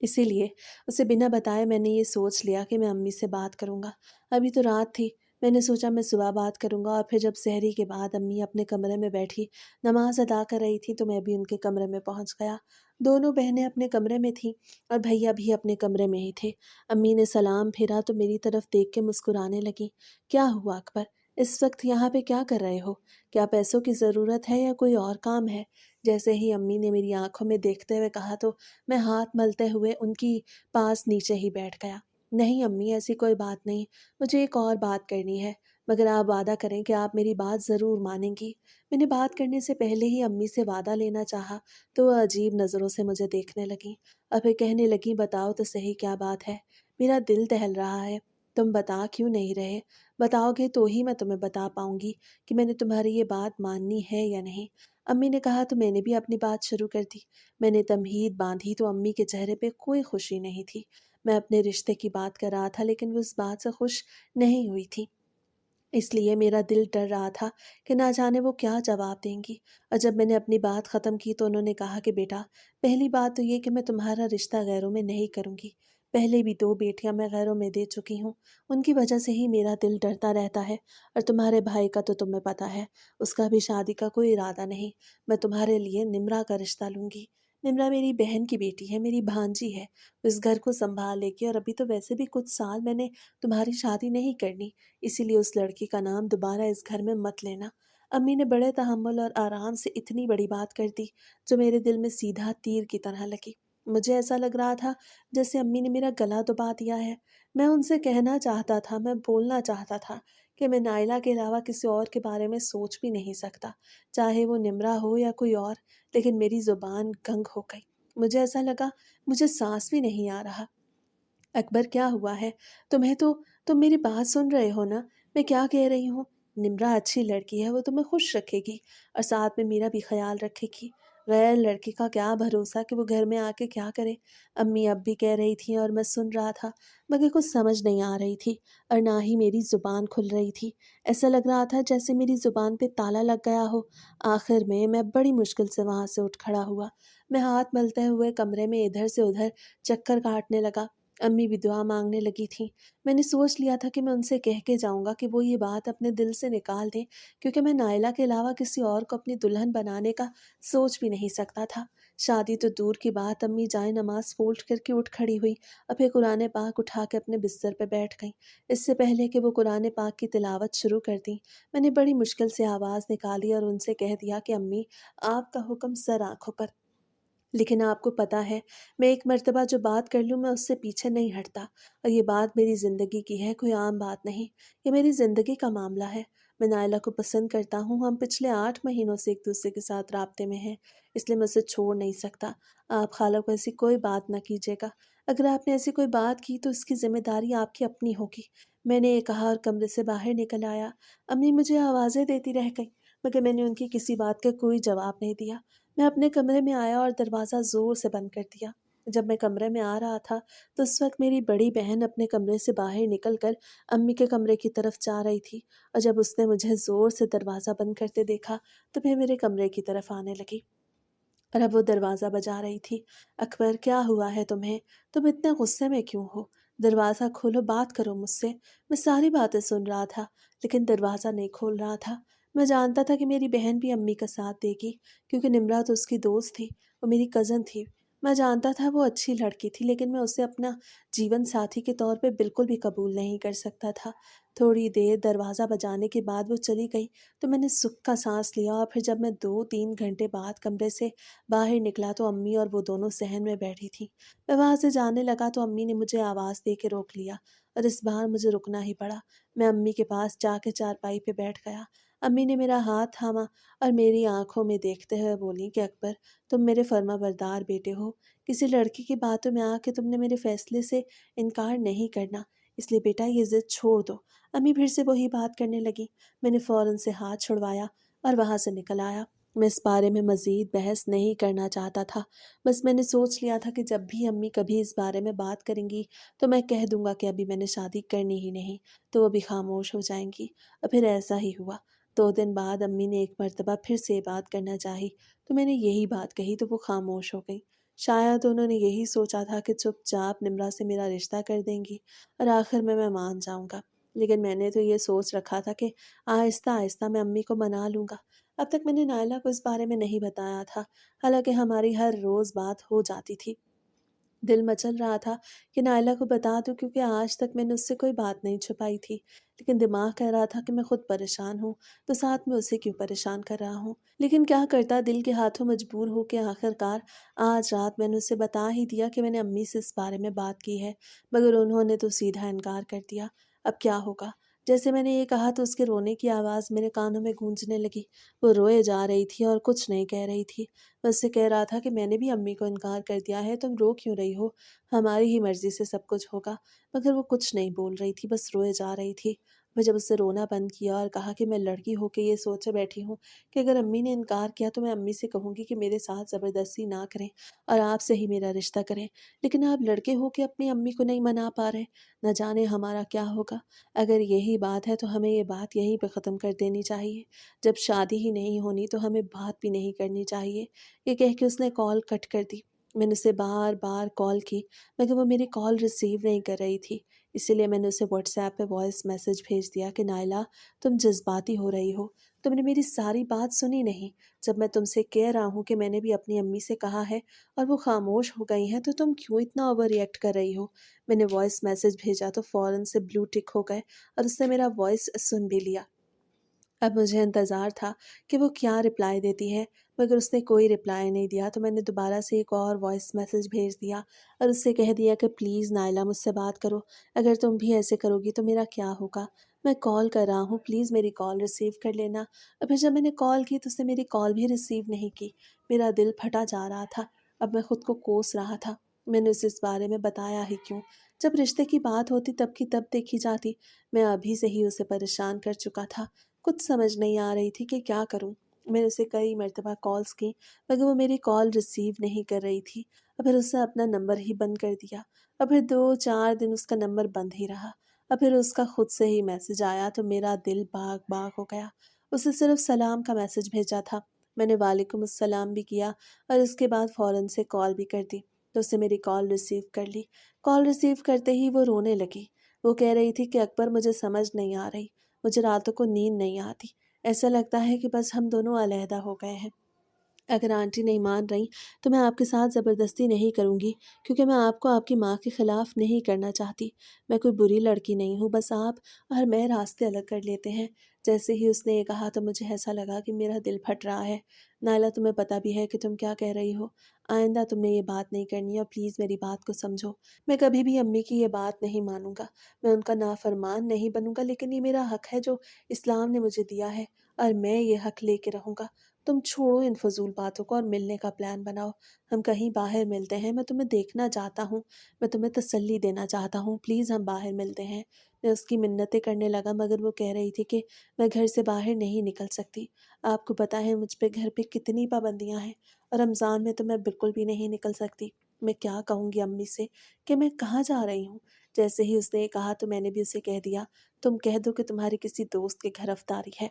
A: اسی لیے اسے بنا بتائے میں نے یہ سوچ لیا کہ میں امی سے بات کروں گا۔ ابھی تو رات تھی، میں نے سوچا میں صبح بات کروں گا، اور پھر جب سحری کے بعد امی اپنے کمرے میں بیٹھی نماز ادا کر رہی تھی تو میں بھی ان کے کمرے میں پہنچ گیا۔ دونوں بہنیں اپنے کمرے میں تھیں اور بھیا بھی اپنے کمرے میں ہی تھے۔ امی نے سلام پھیرا تو میری طرف دیکھ کے مسکرانے لگی۔ کیا ہوا اکبر، اس وقت یہاں پہ کیا کر رہے ہو؟ کیا پیسوں کی ضرورت ہے یا کوئی اور کام ہے؟ جیسے ہی امی نے میری آنکھوں میں دیکھتے ہوئے کہا تو میں ہاتھ ملتے ہوئے ان کی پاس نیچے ہی بیٹھ گیا۔ نہیں امی، ایسی کوئی بات نہیں، مجھے ایک اور بات کرنی ہے، مگر آپ وعدہ کریں کہ آپ میری بات ضرور مانیں گی۔ میں نے بات کرنے سے پہلے ہی امی سے وعدہ لینا چاہا تو وہ عجیب نظروں سے مجھے دیکھنے لگیں اور پھر کہنے لگیں بتاؤ تو صحیح کیا بات ہے، میرا دل دہل رہا ہے، تم بتا کیوں نہیں رہے؟ بتاؤ گے تو ہی میں تمہیں بتا پاؤں گی کہ میں نے تمہاری یہ بات ماننی ہے یا نہیں۔ امی نے کہا تو میں نے بھی اپنی بات شروع کر دی۔ میں نے تمہید باندھی تو امی کے چہرے پہ کوئی خوشی نہیں تھی۔ میں اپنے رشتے کی بات کر رہا تھا لیکن وہ اس بات سے خوش نہیں ہوئی تھی، اس لیے میرا دل ڈر رہا تھا کہ نہ جانے وہ کیا جواب دیں گی۔ اور جب میں نے اپنی بات ختم کی تو انہوں نے کہا کہ بیٹا، پہلی بات تو یہ کہ میں تمہارا رشتہ غیروں میں نہیں کروں گی، پہلے بھی 2 بیٹیاں میں غیروں میں دے چکی ہوں، ان کی وجہ سے ہی میرا دل ڈرتا رہتا ہے، اور تمہارے بھائی کا تو تمہیں پتہ ہے، اس کا بھی شادی کا کوئی ارادہ نہیں۔ میں تمہارے لیے نمرہ کا رشتہ لوں گی۔ نمرہ میری بہن کی بیٹی ہے، میری بھانجی ہے، وہ اس گھر کو سنبھال لے گی، اور ابھی تو ویسے بھی کچھ سال میں نے تمہاری شادی نہیں کرنی، اسی لیے اس لڑکی کا نام دوبارہ اس گھر میں مت لینا۔ अम्मी ने बड़े तहम्मुल और आराम से इतनी बड़ी बात कर दी, जो मेरे दिल में सीधा तीर की तरह लगी। मुझे ऐसा लग रहा था जैसे अम्मी ने मेरा गला दबा दिया है। मैं उनसे कहना चाहता था, मैं बोलना चाहता था कि मैं नायला के अलावा किसी और के बारे में सोच भी नहीं सकता, चाहे वो निम्रा हो या कोई और, लेकिन मेरी ज़ुबान गंग हो गई। मुझे ऐसा लगा मुझे सांस भी नहीं आ रहा। अकबर, क्या हुआ है? तुम्हें तो तुम मेरी बात सुन रहे हो ना? मैं क्या कह रही हूँ? निम्रा अच्छी लड़की है, वो तुम्हें खुश रखेगी और साथ में मेरा भी ख्याल रखेगी। गैर लड़की का क्या भरोसा कि वो घर में आके क्या करे। अम्मी अब भी कह रही थी और मैं सुन रहा था, मगर कुछ समझ नहीं आ रही थी और ना ही मेरी ज़ुबान खुल रही थी। ऐसा लग रहा था जैसे मेरी ज़ुबान पे ताला लग गया हो। आखिर में मैं बड़ी मुश्किल से वहाँ से उठ खड़ा हुआ। मैं हाथ मलते हुए कमरे में इधर से उधर चक्कर काटने लगा। अम्मी भी दुआ मांगने लगी थी। मैंने सोच लिया था कि मैं उनसे कह के जाऊंगा कि वो ये बात अपने दिल से निकाल दें, क्योंकि मैं नायला के अलावा किसी और को अपनी दुल्हन बनाने का सोच भी नहीं सकता था। शादी तो दूर की बात, अम्मी जाए नमाज फोल्ड करके उठ खड़ी हुई और फिर कुरान पाक उठा के अपने बिस्तर पर बैठ गई। इससे पहले कि वो कुरान पाक की तिलावत शुरू कर दी, मैंने बड़ी मुश्किल से आवाज़ निकाली और उनसे कह दिया कि अम्मी, आपका हुक्म सर आंखों पर। लेकिन आपको पता है, मैं एक मर्तबा जो बात कर लूँ मैं उससे पीछे नहीं हटता, और ये बात मेरी ज़िंदगी की है, कोई आम बात नहीं। ये मेरी ज़िंदगी का मामला है। मैं नायला को पसंद करता हूँ, हम पिछले 8 महीनों से एक दूसरे के साथ राब्ते में हैं, इसलिए मैं उसे छोड़ नहीं सकता। आप खाला को ऐसी कोई बात ना कीजिएगा। अगर आपने ऐसी कोई बात की तो इसकी जिम्मेदारी आपकी अपनी होगी। मैंने ये कहा और कमरे से बाहर निकल आया। अम्मी मुझे आवाज़ें देती रह गई, मगर मैंने उनकी किसी बात का कोई जवाब नहीं दिया। मैं अपने कमरे में आया और दरवाज़ा ज़ोर से बंद कर दिया। जब मैं कमरे में आ रहा था तो उस वक्त मेरी बड़ी बहन अपने कमरे से बाहर निकलकर अम्मी के कमरे की तरफ जा रही थी, और जब उसने मुझे ज़ोर से दरवाज़ा बंद करते देखा तो फिर मेरे कमरे की तरफ आने लगी और अब वो दरवाज़ा बजा रही थी। अकबर, क्या हुआ है तुम्हें? तुम इतने गुस्से में क्यों हो? दरवाज़ा खोलो, बात करो मुझसे। मैं सारी बातें सुन रहा था, लेकिन दरवाज़ा नहीं खोल रहा था। मैं जानता था कि मेरी बहन भी अम्मी का साथ देगी, क्योंकि निम्रा तो उसकी दोस्त थी, वो मेरी कज़न थी। मैं जानता था वो अच्छी लड़की थी, लेकिन मैं उसे अपना जीवन साथी के तौर पे बिल्कुल भी कबूल नहीं कर सकता था। थोड़ी देर दरवाज़ा बजाने के बाद वो चली गई तो मैंने सुख का सांस लिया, और फिर जब मैं 2-3 घंटे बाद कमरे से बाहर निकला तो अम्मी और वो दोनों सहन में बैठी थी। मैं वहाँ से जाने लगा तो अम्मी ने मुझे आवाज़ दे के रोक लिया, और इस बार मुझे रुकना ही पड़ा। मैं अम्मी के पास जाके चारपाई पे बैठ गया। अम्मी ने मेरा हाथ थामा और मेरी आंखों में देखते हुए बोली कि अकबर, तुम मेरे फर्माबरदार बेटे हो। किसी लड़की की बातों में आके तुमने मेरे फैसले से इनकार नहीं करना, इसलिए बेटा ये जिद छोड़ दो। अम्मी फिर से वही बात करने लगी। मैंने फ़ौरन से हाथ छुड़वाया और वहाँ से निकल आया। मैं इस बारे में मज़ीद बहस नहीं करना चाहता था। बस मैंने सोच लिया था कि जब भी अम्मी कभी इस बारे में बात करेंगी तो मैं कह दूंगा कि अभी मैंने शादी करनी ही नहीं, तो वो भी खामोश हो जाएंगी। और फिर ऐसा ही हुआ। 2 दिन बाद अम्मी ने एक मर्तबा फिर से बात करना चाही, तो मैंने यही बात कही तो वो खामोश हो गई। शायद उन्होंने यही सोचा था कि चुपचाप निम्रा से मेरा रिश्ता कर देंगी और आखिर में मैं मान जाऊंगा। लेकिन मैंने तो ये सोच रखा था कि आहिस्ता आहिस्ता मैं अम्मी को मना लूंगा। अब तक मैंने नायला को इस बारे में नहीं बताया था, हालांकि हमारी हर रोज़ बात हो जाती थी। दिल मचल रहा था कि नायला को बता दूं, क्योंकि आज तक मैंने उससे कोई बात नहीं छुपाई थी, लेकिन दिमाग कह रहा था कि मैं खुद परेशान हूँ, तो साथ में उसे क्यों परेशान कर रहा हूँ। लेकिन क्या करता, दिल के हाथों मजबूर हो के आखिरकार आज रात मैंने उसे बता ही दिया कि मैंने अम्मी से इस बारे में बात की है, मगर उन्होंने तो सीधा इनकार कर दिया। अब क्या होगा? जैसे मैंने ये कहा तो उसके रोने की आवाज़ मेरे कानों में गूंजने लगी। वो रोए जा रही थी और कुछ नहीं कह रही थी। मैं उससे कह रहा था कि मैंने भी अम्मी को इनकार कर दिया है, तुम रो क्यों रही हो? हमारी ही मर्ज़ी से सब कुछ होगा। मगर वो कुछ नहीं बोल रही थी, बस रोए जा रही थी। मैं जब उससे रोना बंद किया और कहा कि मैं लड़की होके ये सोचे बैठी हूँ कि अगर अम्मी ने इनकार किया तो मैं अम्मी से कहूँगी कि मेरे साथ ज़बरदस्ती ना करें और आपसे ही मेरा रिश्ता करें। लेकिन आप लड़के हो के अपनी अम्मी को नहीं मना पा रहे, न जाने हमारा क्या होगा। अगर यही बात है तो हमें ये बात यहीं पे ख़त्म कर देनी चाहिए। जब शादी ही नहीं होनी तो हमें बात भी नहीं करनी चाहिए। ये कह के उसने कॉल कट कर दी। मैंने उसे बार बार कॉल की, मगर वो मेरी कॉल रिसीव नहीं कर रही थी। इसीलिए मैंने उसे व्हाट्सएप पे वॉइस मैसेज भेज दिया कि नायला, तुम जज्बाती हो रही हो, तुमने मेरी सारी बात सुनी नहीं। जब मैं तुमसे कह रहा हूँ कि मैंने भी अपनी अम्मी से कहा है और वो खामोश हो गई हैं, तो तुम क्यों इतना ओवर रिएक्ट कर रही हो। मैंने वॉइस मैसेज भेजा तो फ़ौरन से ब्लू टिक हो गए और उसने मेरा वॉइस सुन भी लिया। अब मुझे इंतज़ार था कि वो क्या रिप्लाई देती है, मगर उसने कोई रिप्लाई नहीं दिया। तो मैंने दोबारा से एक और वॉइस मैसेज भेज दिया और उससे कह दिया कि प्लीज़ नायला मुझसे बात करो, अगर तुम भी ऐसे करोगी तो मेरा क्या होगा? मैं कॉल कर रहा हूँ, प्लीज़ मेरी कॉल रिसीव कर लेना। और फिर जब मैंने कॉल की तो उसने मेरी कॉल भी रिसीव नहीं की। मेरा दिल फटा जा रहा था। अब मैं खुद को कोस रहा था। मैंने उसे इस बारे में बताया ही क्यों? जब रिश्ते की बात होती तब की तब देखी जाती। मैं अभी से ही उसे परेशान कर चुका था। कुछ समझ नहीं आ रही थी कि क्या करूं। मैंने उसे कई मर्तबा कॉल्स की, मगर वो मेरी कॉल रिसीव नहीं कर रही थी। और फिर उसने अपना नंबर ही बंद कर दिया। और फिर 2-4 दिन उसका नंबर बंद ही रहा। और फिर उसका खुद से ही मैसेज आया तो मेरा दिल बाग बाग हो गया। उसे सिर्फ सलाम का मैसेज भेजा था। मैंने वालेकुम अस्सलाम भी किया और उसके बाद फ़ौरन से कॉल भी कर दी। तो उसने मेरी कॉल रिसीव कर ली। कॉल रिसीव करते ही वो रोने लगी। वो कह रही थी कि अकबर मुझे समझ नहीं आ रही, मुझे रातों को नींद नहीं आती, ऐसा लगता है कि बस हम दोनों अलहदा हो गए हैं। अगर आंटी नहीं मान रही तो मैं आपके साथ ज़बरदस्ती नहीं करूँगी, क्योंकि मैं आपको आपकी माँ के ख़िलाफ़ नहीं करना चाहती। मैं कोई बुरी लड़की नहीं हूँ, बस आप और मैं रास्ते अलग कर लेते हैं। जैसे ही उसने ये कहा तो मुझे ऐसा लगा कि मेरा दिल फट रहा है। नायला, तुम्हें पता भी है कि तुम क्या कह रही हो। आइंदा तुमने ये बात नहीं करनी और प्लीज़ मेरी बात को समझो। मैं कभी भी अम्मी की ये बात नहीं मानूंगा। मैं उनका नाफरमान नहीं बनूंगा, लेकिन ये मेरा हक है जो इस्लाम ने मुझे दिया है, और मैं ये हक लेके रहूँगा। तुम छोड़ो इन फजूल बातों को और मिलने का प्लान बनाओ। हम कहीं बाहर मिलते हैं, मैं तुम्हें देखना चाहता हूँ, मैं तुम्हें तसल्ली देना चाहता हूँ, प्लीज़ हम बाहर मिलते हैं। मैं उसकी मिन्नतें करने लगा, मगर वो कह रही थी कि मैं घर से बाहर नहीं निकल सकती। आपको पता है मुझ पे घर पे कितनी पाबंदियाँ हैं, और रमज़ान में तो मैं बिल्कुल भी नहीं निकल सकती। मैं क्या कहूँगी अम्मी से कि मैं कहाँ जा रही हूँ? जैसे ही उसने ये कहा तो मैंने भी उसे कह दिया, तुम कह दो कि तुम्हारी किसी दोस्त के घर अफ्तारी है।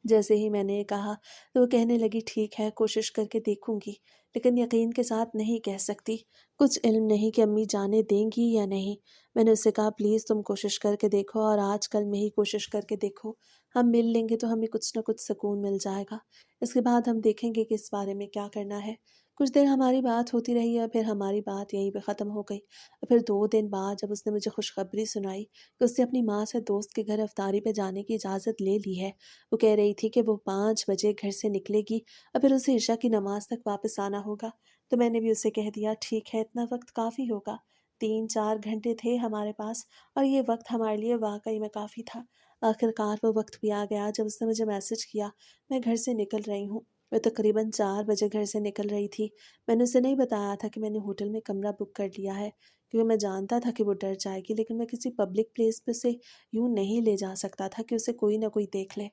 A: जैसे ही मैंने ये कहा तो वो कहने लगी, ठीक है कोशिश करके देखूंगी, लेकिन यकीन के साथ नहीं कह सकती। कुछ इल्म नहीं कि अम्मी जाने देंगी या नहीं। मैंने उससे कहा, प्लीज़ तुम कोशिश करके देखो और आज कल में ही कोशिश करके देखो। हम मिल लेंगे तो हमें कुछ ना कुछ सुकून मिल जाएगा। इसके बाद हम देखेंगे कि इस बारे में क्या करना है। कुछ देर हमारी बात होती रही और फिर हमारी बात यहीं पे ख़त्म हो गई। और फिर 2 दिन बाद जब उसने मुझे खुशखबरी सुनाई कि उसने अपनी माँ से दोस्त के घर अफ्तारी पे जाने की इजाज़त ले ली है। वो कह रही थी कि वो 5 बजे घर से निकलेगी और फिर उसे इशा की नमाज तक वापस आना होगा। तो मैंने भी उसे कह दिया, ठीक है, इतना वक्त काफ़ी होगा। 3-4 घंटे थे हमारे पास और ये वक्त हमारे लिए वाकई में काफ़ी था। आखिरकार वो वक्त भी आ गया जब उसने मुझे मैसेज किया, मैं घर से निकल रही हूँ। मैं तकरीबन 4 बजे घर से निकल रही थी। मैंने उसे नहीं बताया था कि मैंने होटल में कमरा बुक कर लिया है, क्योंकि मैं जानता था कि वो डर जाएगी, लेकिन मैं किसी पब्लिक प्लेस पे से यूं नहीं ले जा सकता था कि उसे कोई ना कोई देख ले।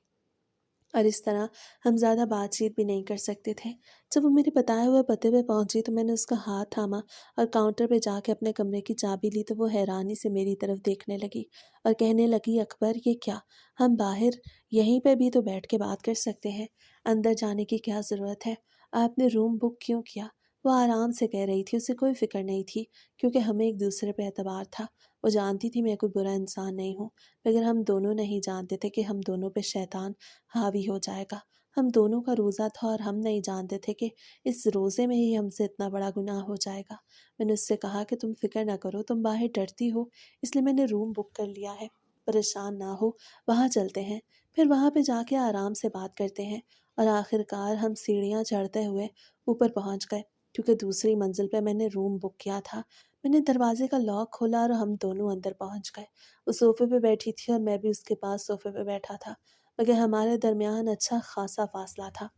A: और इस तरह हम ज़्यादा बातचीत भी नहीं कर सकते थे। जब वो मेरे बताए हुए पते पे पहुंची तो मैंने उसका हाथ थामा और काउंटर पे जाके अपने कमरे की चाबी ली, तो वो हैरानी से मेरी तरफ देखने लगी और कहने लगी, अकबर ये क्या? हम बाहर यहीं पे भी तो बैठ के बात कर सकते हैं, अंदर जाने की क्या ज़रूरत है? आपने रूम बुक क्यों किया? वो आराम से कह रही थी, उसे कोई फ़िक्र नहीं थी, क्योंकि हमें एक दूसरे पे एतबार था। वो जानती थी मैं कोई बुरा इंसान नहीं हूँ, मगर हम दोनों नहीं जानते थे कि हम दोनों पे शैतान हावी हो जाएगा। हम दोनों का रोज़ा था और हम नहीं जानते थे कि इस रोज़े में ही हमसे इतना बड़ा गुनाह हो जाएगा। मैंने उससे कहा कि तुम फ़िक्र ना करो, तुम बाहर डरती हो, इसलिए मैंने रूम बुक कर लिया है। परेशान ना हो, वहाँ चलते हैं, फिर वहाँ पे जाके आराम से बात करते हैं। और आखिरकार हम सीढ़ियाँ चढ़ते हुए ऊपर पहुँच गए, क्योंकि दूसरी मंजिल पे मैंने रूम बुक किया था। मैंने दरवाजे का लॉक खोला और हम दोनों अंदर पहुँच गए। वो सोफ़े पे बैठी थी और मैं भी उसके पास सोफ़े पे बैठा था, मगर हमारे दरमियान अच्छा खासा फासला था।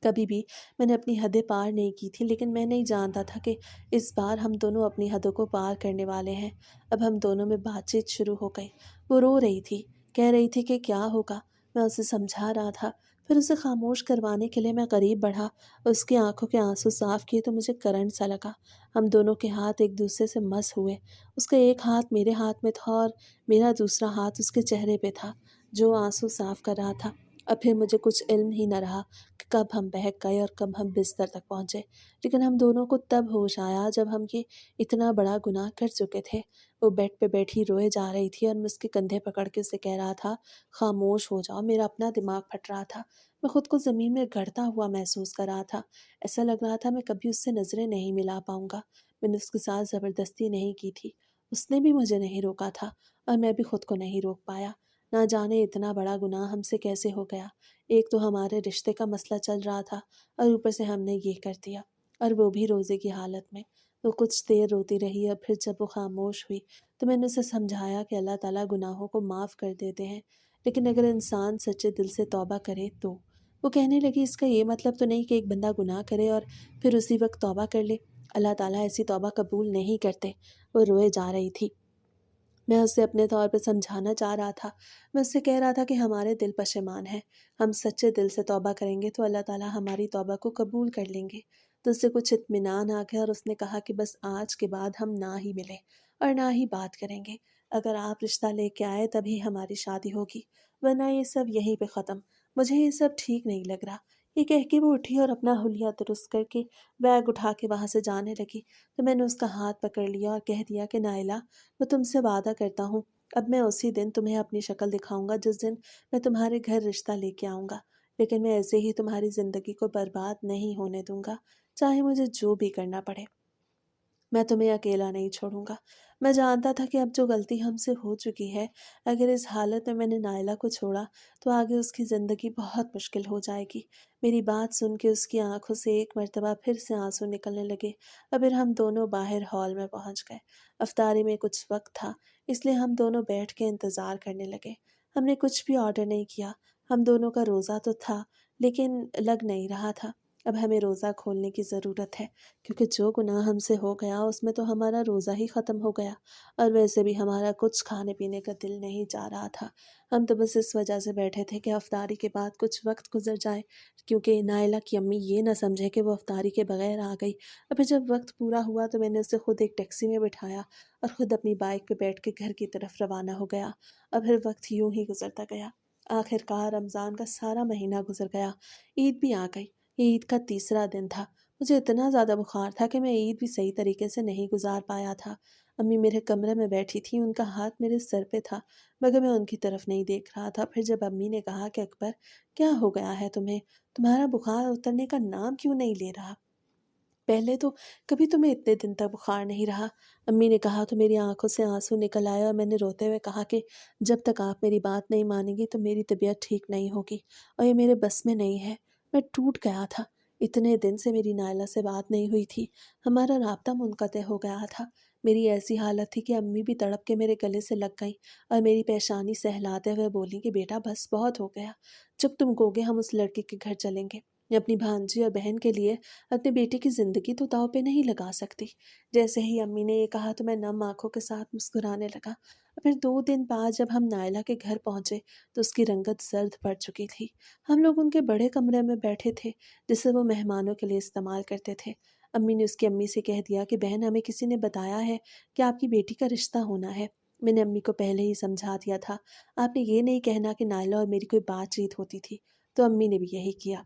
A: कभी भी मैंने अपनी हदें पार नहीं की थी, लेकिन मैं नहीं जानता था कि इस बार हम दोनों अपनी हदों को पार करने वाले हैं। अब हम दोनों में बातचीत शुरू हो गई। वो रो रही थी, कह रही थी कि क्या होगा। मैं उसे समझा रहा था। फिर उसे खामोश करवाने के लिए मैं करीब बढ़ा, उसकी आंखों के आंसू साफ किए तो मुझे करंट सा लगा। हम दोनों के हाथ एक दूसरे से मस हुए। उसका एक हाथ मेरे हाथ में था और मेरा दूसरा हाथ उसके चेहरे पे था, जो आंसू साफ कर रहा था। अब फिर मुझे कुछ इल्म ही न रहा कि कब हम बहक गए और कब हम बिस्तर तक पहुँचे। लेकिन हम दोनों को तब होश आया जब हम ये इतना बड़ा गुनाह कर चुके थे। वो बेड पे बैठी रोए जा रही थी और मैं उसके कंधे पकड़ के उसे कह रहा था, खामोश हो जाओ। मेरा अपना दिमाग फट रहा था। मैं खुद को ज़मीन में गड़ता हुआ महसूस कर रहा था। ऐसा लग रहा था मैं कभी उससे नज़रें नहीं मिला पाऊँगा। मैंने उसके साथ ज़बरदस्ती नहीं की थी। उसने भी मुझे नहीं रोका था और मैं भी खुद को नहीं रोक पाया। نہ جانے اتنا بڑا گناہ ہم سے کیسے ہو گیا۔ ایک تو ہمارے رشتے کا مسئلہ چل رہا تھا اور اوپر سے ہم نے یہ کر دیا، اور وہ بھی روزے کی حالت میں۔ وہ کچھ دیر روتی رہی اور پھر جب وہ خاموش ہوئی تو میں نے اسے سمجھایا کہ اللہ تعالیٰ گناہوں کو معاف کر دیتے ہیں، لیکن اگر انسان سچے دل سے توبہ کرے تو۔ وہ کہنے لگی اس کا یہ مطلب تو نہیں کہ ایک بندہ گناہ کرے اور پھر اسی وقت توبہ کر لے، اللہ تعالیٰ ایسی توبہ قبول نہیں کرتے۔ وہ روئے جا رہی تھی۔ میں اسے اپنے طور پہ سمجھانا چاہ رہا تھا۔ میں اس سے کہہ رہا تھا کہ ہمارے دل پشیمان ہیں، ہم سچے دل سے توبہ کریں گے تو اللہ تعالیٰ ہماری توبہ کو قبول کر لیں گے۔ تو اس سے کچھ اطمینان آ گیا اور اس نے کہا کہ بس آج کے بعد ہم نہ ہی ملیں اور نہ ہی بات کریں گے۔ اگر آپ رشتہ لے کے آئے تبھی ہماری شادی ہوگی، ورنہ یہ سب یہیں پہ ختم۔ مجھے یہ سب ٹھیک نہیں لگ رہا۔ یہ کہہ کے وہ اٹھی اور اپنا حلیہ درست کر کے بیگ اٹھا کے وہاں سے جانے لگی تو میں نے اس کا ہاتھ پکڑ لیا اور کہہ دیا کہ نائلہ، میں تم سے وعدہ کرتا ہوں اب میں اسی دن تمہیں اپنی شکل دکھاؤں گا جس دن میں تمہارے گھر رشتہ لے کے آؤں گا، لیکن میں ایسے ہی تمہاری زندگی کو برباد نہیں ہونے دوں گا، چاہے مجھے جو بھی کرنا پڑے۔ میں تمہیں اکیلا نہیں چھوڑوں گا۔ میں جانتا تھا کہ اب جو غلطی ہم سے ہو چکی ہے، اگر اس حالت میں نے نائلہ کو چھوڑا تو آگے اس کی زندگی بہت مشکل ہو جائے گی۔ میری بات سن کے اس کی آنکھوں سے ایک مرتبہ پھر سے آنسو نکلنے لگے اور پھر ہم دونوں باہر ہال میں پہنچ گئے۔ افطاری میں کچھ وقت تھا، اس لیے ہم دونوں بیٹھ کے انتظار کرنے لگے۔ ہم نے کچھ بھی آرڈر نہیں کیا۔ ہم دونوں کا روزہ تو تھا لیکن لگ نہیں رہا تھا۔ اب ہمیں روزہ کھولنے کی ضرورت ہے، کیونکہ جو گناہ ہم سے ہو گیا اس میں تو ہمارا روزہ ہی ختم ہو گیا، اور ویسے بھی ہمارا کچھ کھانے پینے کا دل نہیں جا رہا تھا۔ ہم تو بس اس وجہ سے بیٹھے تھے کہ افطاری کے بعد کچھ وقت گزر جائے، کیونکہ نائلہ کی امی یہ نہ سمجھے کہ وہ افطاری کے بغیر آ گئی۔ اور پھر جب وقت پورا ہوا تو میں نے اسے خود ایک ٹیکسی میں بٹھایا اور خود اپنی بائک پہ بیٹھ کے گھر کی طرف روانہ ہو گیا۔ اور پھر وقت یوں ہی گزرتا گیا۔ آخر کار رمضان کا سارا مہینہ گزر گیا، عید بھی آ گئی۔ یہ عید کا تیسرا دن تھا۔ مجھے اتنا زیادہ بخار تھا کہ میں عید بھی صحیح طریقے سے نہیں گزار پایا تھا۔ امی میرے کمرے میں بیٹھی تھی، ان کا ہاتھ میرے سر پہ تھا مگر میں ان کی طرف نہیں دیکھ رہا تھا۔ پھر جب امی نے کہا کہ اکبر کیا ہو گیا ہے تمہیں، تمہارا بخار اترنے کا نام کیوں نہیں لے رہا، پہلے تو کبھی تمہیں اتنے دن تک بخار نہیں رہا۔ امی نے کہا تو میری آنکھوں سے آنسو نکل آیا اور میں نے روتے ہوئے کہا کہ جب تک آپ میری بات نہیں مانیں گی تو میری طبیعت ٹھیک نہیں ہوگی، اور یہ میرے بس میں نہیں ہے۔ میں ٹوٹ گیا تھا۔ اتنے دن سے میری نائلہ سے بات نہیں ہوئی تھی، ہمارا رابطہ منقطع ہو گیا تھا۔ میری ایسی حالت تھی کہ امی بھی تڑپ کے میرے گلے سے لگ گئیں اور میری پیشانی سہلاتے ہوئے بولیں کہ بیٹا بس بہت ہو گیا، جب تم کہوگے ہم اس لڑکے کے گھر چلیں گے۔ میں اپنی بھانجی اور بہن کے لیے اپنے بیٹے کی زندگی تو داؤ پہ نہیں لگا سکتی۔ جیسے ہی امی نے یہ کہا تو میں نم آنکھوں کے ساتھ مسکرانے لگا۔ اور پھر 2 دن بعد جب ہم نائلہ کے گھر پہنچے تو اس کی رنگت زرد پڑ چکی تھی۔ ہم لوگ ان کے بڑے کمرے میں بیٹھے تھے جسے وہ مہمانوں کے لیے استعمال کرتے تھے۔ امی نے اس کی امی سے کہہ دیا کہ بہن ہمیں کسی نے بتایا ہے کہ آپ کی بیٹی کا رشتہ ہونا ہے۔ میں نے امی کو پہلے ہی سمجھا دیا تھا، آپ نے یہ نہیں کہنا کہ نائلہ اور میری کوئی بات چیت ہوتی تھی، تو امی نے بھی یہی کیا۔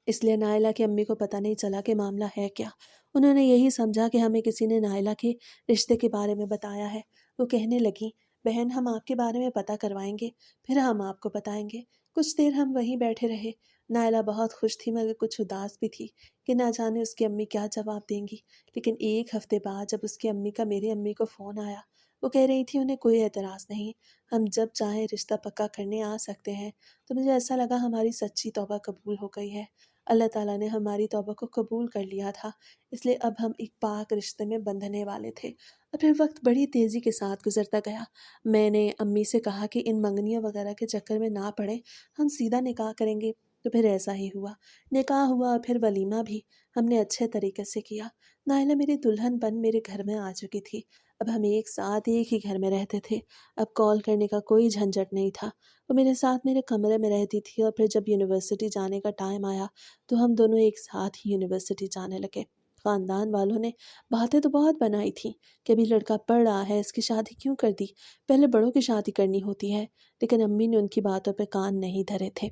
A: اس لیے نائلہ کی امی کو پتہ نہیں چلا کہ معاملہ ہے کیا۔ انہوں نے یہی سمجھا کہ ہمیں کسی نے نائلہ کے رشتے کے بارے میں بتایا ہے۔ وہ کہنے لگیں بہن ہم آپ کے بارے میں پتہ کروائیں گے، پھر ہم آپ کو بتائیں گے۔ کچھ دیر ہم وہیں بیٹھے رہے۔ نائلہ بہت خوش تھی مگر کچھ اداس بھی تھی کہ نہ جانے اس کی امی کیا جواب دیں گی۔ لیکن 1 ہفتے بعد جب اس کی امی کا میری امی کو فون آیا، وہ کہہ رہی تھی انہیں کوئی اعتراض نہیں، ہم جب چاہیں رشتہ پکا کرنے آ سکتے ہیں۔ تو مجھے ایسا لگا ہماری سچی توبہ قبول ہو گئی ہے۔ اللہ تعالیٰ نے ہماری توبہ کو قبول کر لیا تھا، اس لیے اب ہم ایک پاک رشتے میں بندھنے والے تھے۔ اور پھر وقت بڑی تیزی کے ساتھ گزرتا گیا۔ میں نے امی سے کہا کہ ان منگنیوں وغیرہ کے چکر میں نہ پڑیں، ہم سیدھا نکاح کریں گے۔ تو پھر ایسا ہی ہوا، نکاح ہوا اور پھر ولیمہ بھی ہم نے اچھے طریقے سے کیا۔ نائلہ میری دلہن بن میرے گھر میں آ چکی تھی۔ اب ہم ایک ساتھ ایک ہی گھر میں رہتے تھے۔ اب کال کرنے کا کوئی جھنجھٹ نہیں تھا۔ وہ میرے ساتھ میرے کمرے میں رہتی تھی اور پھر جب یونیورسٹی جانے کا ٹائم آیا تو ہم دونوں ایک ساتھ ہی یونیورسٹی جانے لگے۔ خاندان والوں نے باتیں تو بہت بنائی تھیں کہ ابھی لڑکا پڑھ رہا ہے، اس کی شادی کیوں کر دی، پہلے بڑوں کی شادی کرنی ہوتی ہے، لیکن امی نے ان کی باتوں پہ کان نہیں دھرے تھے۔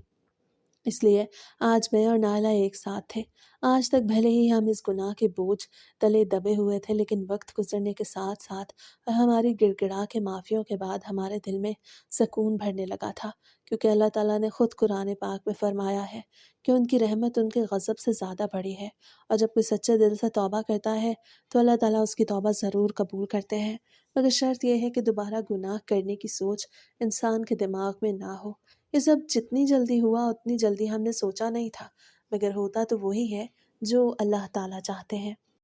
A: इसलिए आज मैं और नाला एक साथ थे। आज तक भले ही हम इस गुनाह के बोझ तले दबे हुए थे, लेकिन वक्त गुजरने के साथ साथ और हमारी गिड़गिड़ा के माफ़ियों के बाद हमारे दिल में सुकून भरने लगा था, क्योंकि अल्लाह ताला ने खुद कुरान पाक में फरमाया है कि उनकी रहमत उनके गज़ब से ज़्यादा बड़ी है, और जब कोई सच्चे दिल से तौबा करता है तो अल्लाह ताला उसकी तौबा ज़रूर कबूल करते हैं। मगर शर्त यह है कि दोबारा गुनाह करने की सोच इंसान के दिमाग में ना हो। ये सब जितनी जल्दी हुआ उतनी जल्दी हमने सोचा नहीं था, मगर होता तो वही है जो अल्लाह ताला चाहते हैं।